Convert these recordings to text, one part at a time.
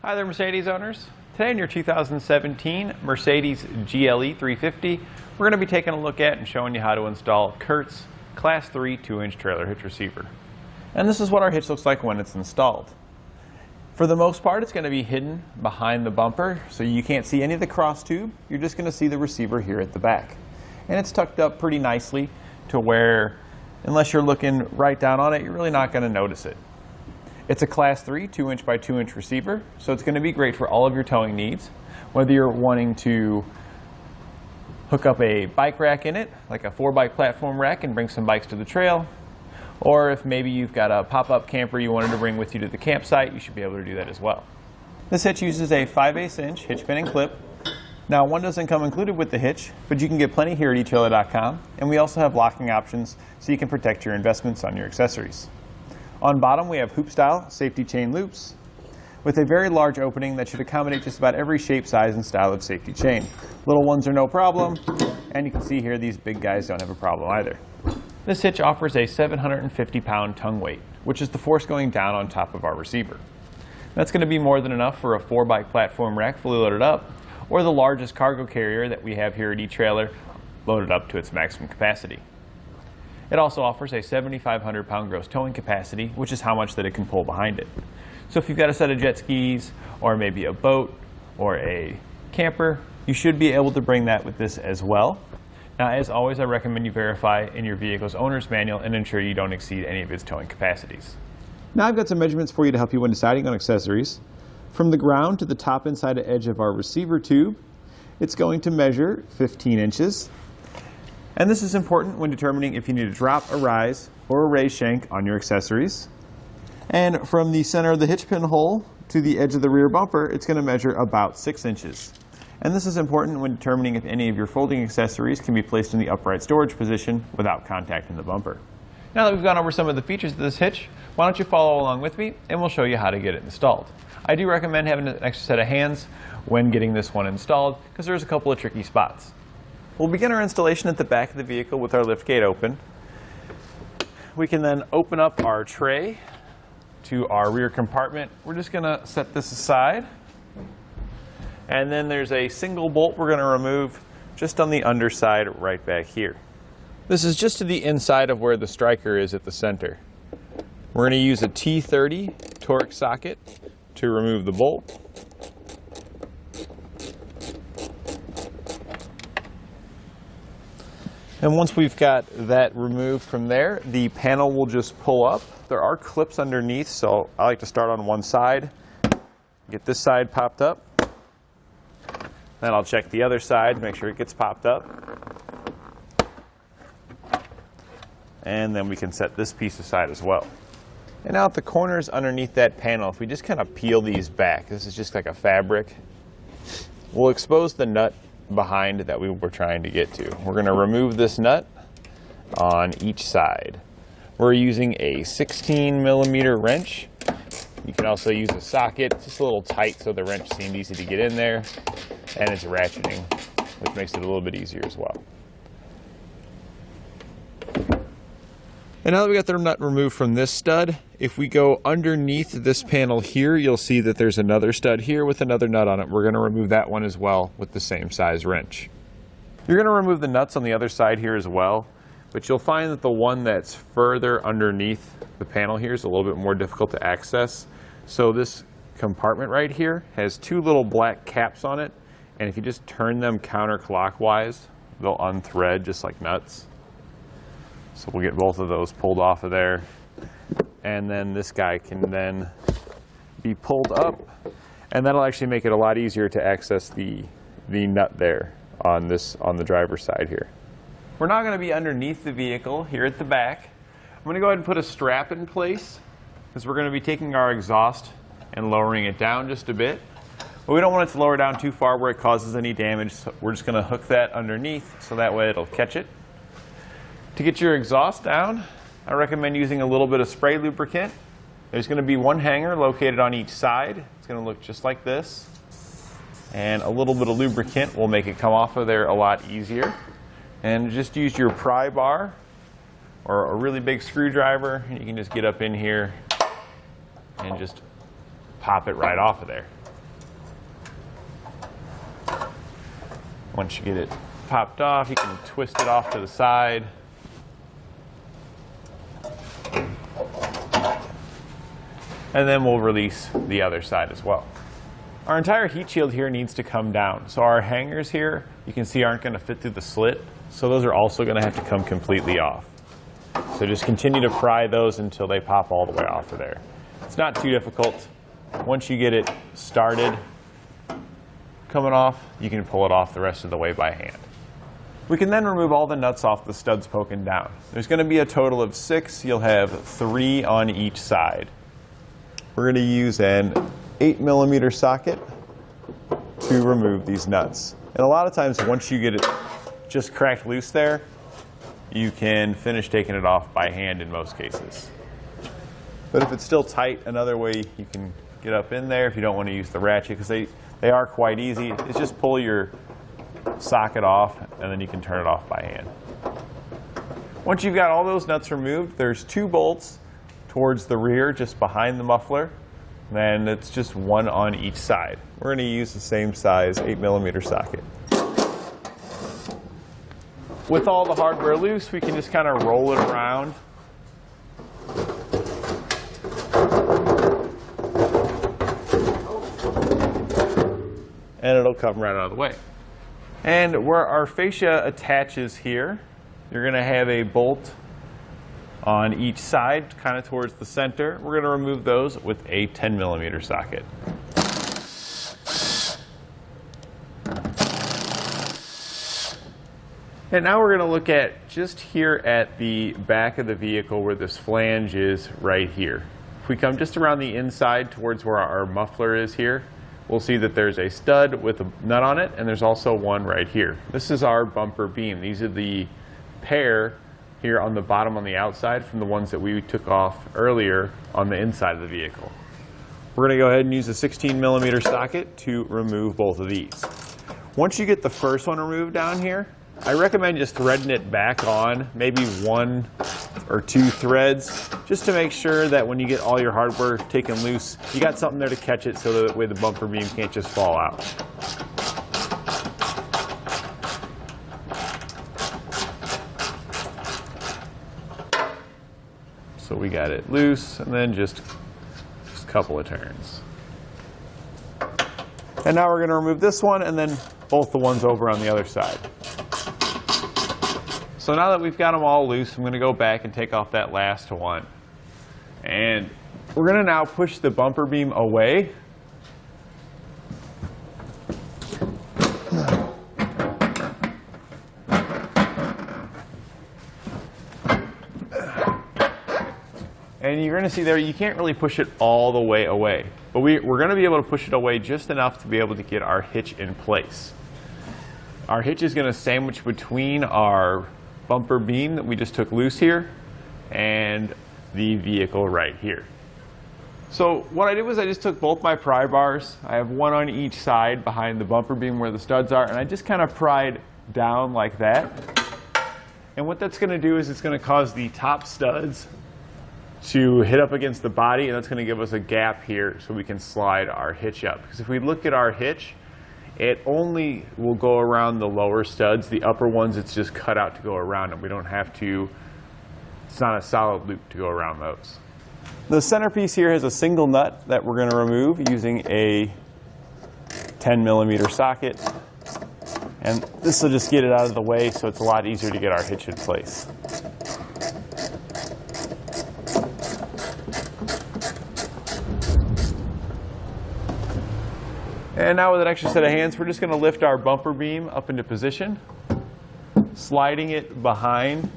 Hi there, Mercedes owners. Today in your 2017 Mercedes GLE 350, we're going to be taking a look at and showing you how to install CURT's Class 3 2-inch trailer hitch receiver. And this is what our hitch looks like when it's installed. For the most part, it's going to be hidden behind the bumper, so you can't see any of the cross tube. You're just going to see the receiver here at the back. And it's tucked up pretty nicely to where, unless you're looking right down on it, you're really not going to notice it. It's a Class 3 2-inch by 2-inch receiver, so it's going to be great for all of your towing needs. Whether you're wanting to hook up a bike rack in it, like a 4-bike platform rack and bring some bikes to the trail, or if maybe you've got a pop-up camper you wanted to bring with you to the campsite, you should be able to do that as well. This hitch uses a 5/8" hitch pin and clip. Now, one doesn't come included with the hitch, but you can get plenty here at etrailer.com, and we also have locking options so you can protect your investments on your accessories. On bottom, we have hoop-style safety chain loops with a very large opening that should accommodate just about every shape, size, and style of safety chain. Little ones are no problem, and you can see here these big guys don't have a problem either. This hitch offers a 750-pound tongue weight, which is the force going down on top of our receiver. That's going to be more than enough for a 4-bike platform rack fully loaded up, or the largest cargo carrier that we have here at eTrailer loaded up to its maximum capacity. It also offers a 7,500-pound gross towing capacity, which is how much that it can pull behind it. So if you've got a set of jet skis, or maybe a boat, or a camper, you should be able to bring that with this as well. Now, as always, I recommend you verify in your vehicle's owner's manual and ensure you don't exceed any of its towing capacities. Now I've got some measurements for you to help you when deciding on accessories. From the ground to the top inside edge of our receiver tube, it's going to measure 15 inches. And this is important when determining if you need to drop, a rise, or a raise shank on your accessories. And from the center of the hitch pin hole to the edge of the rear bumper, it's going to measure about 6 inches. And this is important when determining if any of your folding accessories can be placed in the upright storage position without contacting the bumper. Now that we've gone over some of the features of this hitch, why don't you follow along with me and we'll show you how to get it installed. I do recommend having an extra set of hands when getting this one installed because there's a couple of tricky spots. We'll begin our installation at the back of the vehicle with our lift gate open. We can then open up our tray to our rear compartment. We're just going to set this aside. And then there's a single bolt we're going to remove just on the underside right back here. This is just to the inside of where the striker is at the center. We're going to use a T30 Torx socket to remove the bolt. And once we've got that removed from there, the panel will just pull up. There are clips underneath, so I like to start on one side, get this side popped up. Then I'll check the other side, make sure it gets popped up. And then we can set this piece aside as well. And now at the corners underneath that panel, if we just kind of peel these back, this is just like a fabric, we'll expose the nut behind that we were trying to get to. We're going to remove this nut on each side. We're using a 16mm wrench. You can also use a socket. It's just a little tight so the wrench seemed easy to get in there, and it's ratcheting, which makes it a little bit easier as well. And now that we got the nut removed from this stud, if we go underneath this panel here, you'll see that there's another stud here with another nut on it. We're going to remove that one as well with the same size wrench. You're going to remove the nuts on the other side here as well, but you'll find that the one that's further underneath the panel here is a little bit more difficult to access. So this compartment right here has two little black caps on it, and if you just turn them counterclockwise, they'll unthread just like nuts. So we'll get both of those pulled off of there. And then this guy can then be pulled up. And that'll actually make it a lot easier to access the nut there on the driver's side here. We're now going to be underneath the vehicle here at the back. I'm going to go ahead and put a strap in place because we're going to be taking our exhaust and lowering it down just a bit. But we don't want it to lower down too far where it causes any damage. So we're just going to hook that underneath so that way it'll catch it. To get your exhaust down, I recommend using a little bit of spray lubricant. There's going to be one hanger located on each side. It's going to look just like this. And a little bit of lubricant will make it come off of there a lot easier. And just use your pry bar or a really big screwdriver, and you can just get up in here and just pop it right off of there. Once you get it popped off, you can twist it off to the side. And then we'll release the other side as well. Our entire heat shield here needs to come down. So our hangers here, you can see, aren't going to fit through the slit. So those are also going to have to come completely off. So just continue to pry those until they pop all the way off of there. It's not too difficult. Once you get it started coming off, you can pull it off the rest of the way by hand. We can then remove all the nuts off the studs poking down. There's going to be a total of 6. You'll have 3 on each side. We're going to use an 8mm socket to remove these nuts. And a lot of times, once you get it just cracked loose there, you can finish taking it off by hand in most cases. But if it's still tight, another way you can get up in there if you don't want to use the ratchet, because they are quite easy, is just pull your socket off and then you can turn it off by hand. Once you've got all those nuts removed, there's 2 bolts towards the rear just behind the muffler. Then it's just 1 on each side. We're going to use the same size 8mm socket. With all the hardware loose, we can just kind of roll it around. And it'll come right out of the way. And where our fascia attaches here, you're going to have a bolt on each side, kind of towards the center. We're going to remove those with a 10mm socket. And now we're going to look at just here at the back of the vehicle where this flange is right here. If we come just around the inside towards where our muffler is here, we'll see that there's a stud with a nut on it, and there's also one right here. This is our bumper beam. These are the pair here on the bottom on the outside from the ones that we took off earlier on the inside of the vehicle. We're going to go ahead and use a 16mm socket to remove both of these. Once you get the first one removed down here, I recommend just threading it back on, maybe 1 or 2 threads, just to make sure that when you get all your hardware taken loose, you got something there to catch it so that way the bumper beam can't just fall out. So we got it loose, and then just a couple of turns. And now we're going to remove this one and then both the ones over on the other side. So now that we've got them all loose, I'm going to go back and take off that last one. And we're going to now push the bumper beam away. And you're going to see there, you can't really push it all the way away. But we're going to be able to push it away just enough to be able to get our hitch in place. Our hitch is going to sandwich between our bumper beam that we just took loose here and the vehicle right here. So what I did was I just took both my pry bars. I have one on each side behind the bumper beam where the studs are, and I just kind of pried down like that. And what that's going to do is it's going to cause the top studs to hit up against the body, and that's going to give us a gap here so we can slide our hitch up. Because if we look at our hitch, it only will go around the lower studs. The upper ones, it's just cut out to go around them. We don't have to, it's not a solid loop to go around those. The centerpiece here has a single nut that we're going to remove using a 10mm socket. And this will just get it out of the way so it's a lot easier to get our hitch in place. And now with an extra set of hands, we're just going to lift our bumper beam up into position, sliding it behind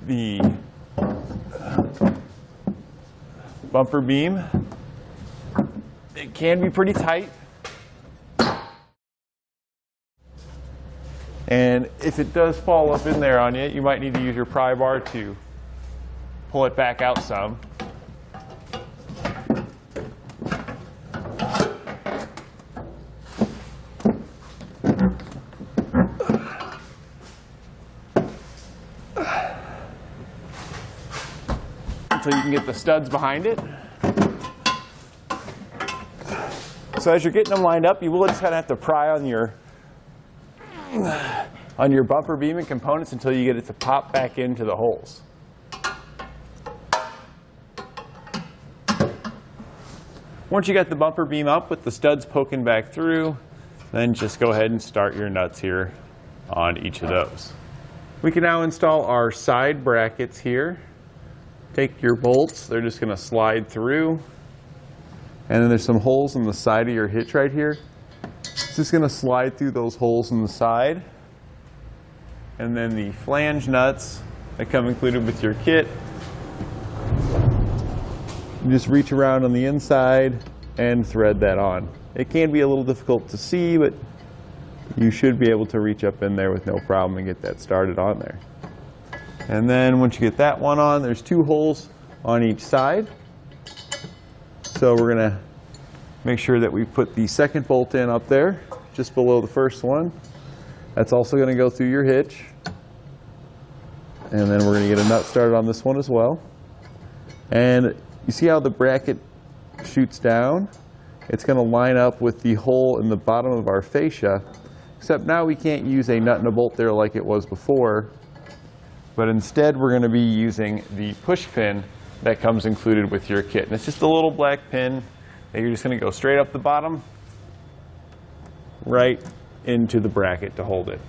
the bumper beam. It can be pretty tight. And if it does fall up in there on you, you might need to use your pry bar to pull it back out some. Until you can get the studs behind it. So as you're getting them lined up, you will just kind of have to pry on your on your bumper beam and components until you get it to pop back into the holes. Once you got the bumper beam up with the studs poking back through, then just go ahead and start your nuts here on each of those. We can now install our side brackets here. Take your bolts, they're just going to slide through. And then there's some holes in the side of your hitch right here. It's just going to slide through those holes in the side. And then the flange nuts that come included with your kit. You just reach around on the inside and thread that on. It can be a little difficult to see, but you should be able to reach up in there with no problem and get that started on there. And then once you get that one on, there's 2 holes on each side. So we're going to make sure that we put the second bolt in up there, just below the first one. That's also going to go through your hitch. And then we're going to get a nut started on this one as well. And you see how the bracket shoots down? It's going to line up with the hole in the bottom of our fascia, except now we can't use a nut and a bolt there like it was before, but instead we're going to be using the push pin that comes included with your kit. And it's just a little black pin that you're just going to go straight up the bottom, right into the bracket to hold it.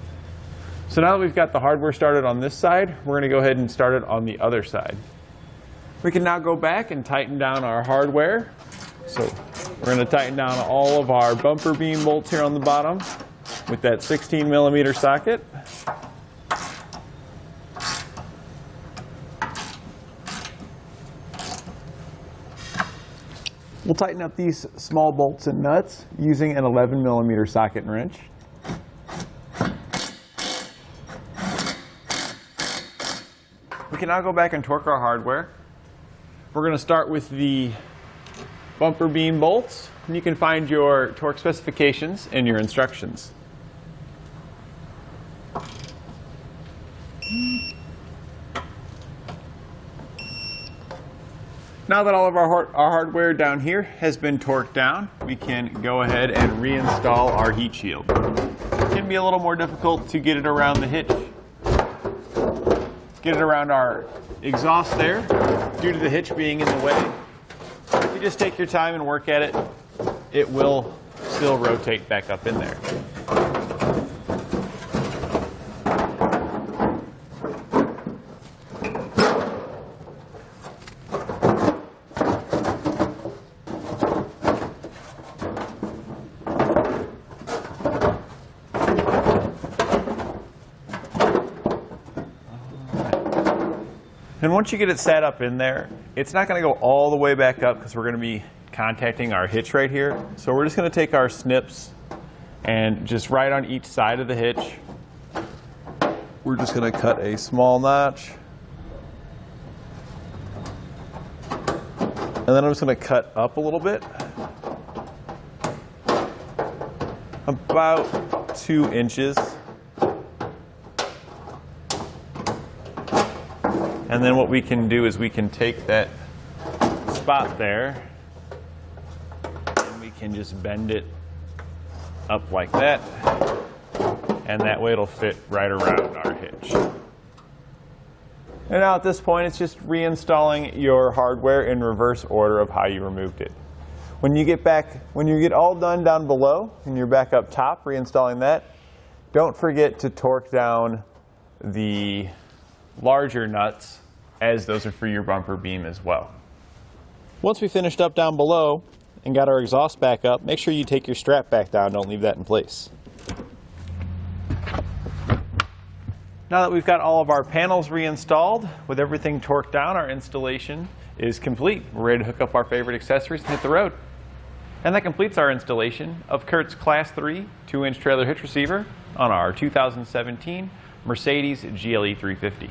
So now that we've got the hardware started on this side, we're going to go ahead and start it on the other side. We can now go back and tighten down our hardware. So we're going to tighten down all of our bumper beam bolts here on the bottom with that 16mm socket. We'll tighten up these small bolts and nuts using an 11mm socket and wrench. We can now go back and torque our hardware. We're going to start with the bumper beam bolts, and you can find your torque specifications in your instructions. Now that all of our hardware down here has been torqued down, we can go ahead and reinstall our heat shield. It can be a little more difficult to get it around the hitch, get it around our exhaust there due to the hitch being in the way. If you just take your time and work at it, it will still rotate back up in there. And once you get it set up in there, it's not going to go all the way back up because we're going to be contacting our hitch right here. So we're just going to take our snips and just right on each side of the hitch, we're just going to cut a small notch. And then I'm just going to cut up a little bit, about 2 inches. And then what we can do is we can take that spot there and we can just bend it up like that, and that way it'll fit right around our hitch. And now at this point it's just reinstalling your hardware in reverse order of how you removed it. When you get all done down below and you're back up top reinstalling that, don't forget to torque down the larger nuts, as those are for your bumper beam as well. Once we finished up down below and got our exhaust back up, make sure you take your strap back down. Don't leave that in place. Now that we've got all of our panels reinstalled, with everything torqued down, our installation is complete. We're ready to hook up our favorite accessories and hit the road. And that completes our installation of CURT's Class 3 2-inch trailer hitch receiver on our 2017 Mercedes GLE 350.